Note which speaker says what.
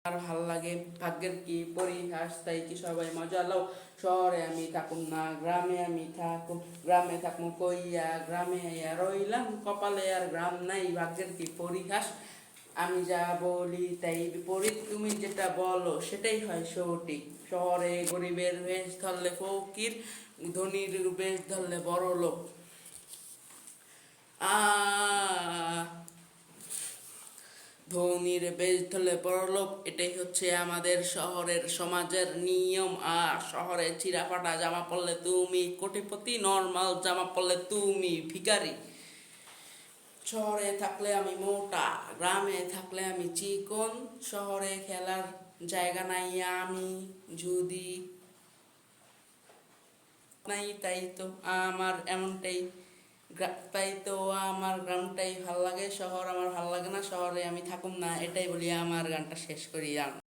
Speaker 1: আর ভাল লাগে ভাগ্যের কি পরিহাস, তাই কি সবাই মজা লও। শহরে আমি থাকুম না, গ্রামে আমি থাকুম, গ্রামে থাকুম কইয়া গ্রামে রইলাম, কপালে আর গ্রাম নাই, ভাগ্যের কি পরিহাস। আমি যা বলি তাই বিপরীত, তুমি যেটা বলো সেটাই হয় সঠিক। শহরে গরিবের বেশ ধরলে ফকির, ধনীর বেশ ধরলে বড় লোক। আ ধনীর বেশ ধরলে বড়লোক, এটাই হচ্ছে আমাদের শহরের সমাজের নিয়ম। আর শহরে চিরাফাটা জামা পরলে তুমি কোটিপতি, নর্মাল জামা পরলে তুমি ভিখারি। শহরে থাকলে আমি মোটা, গ্রামে থাকলে আমি চিকন। শহরে খেলার জায়গা নাই আমি যদি নাই, তাই তো আমার এমনটাই। তাই তো আমার গ্রামটাই ভাল লাগে, শহর আমার ভাল লাগে না, শহরে আমি থাকুম না, এটাই বলি আমার গানটা শেষ করি।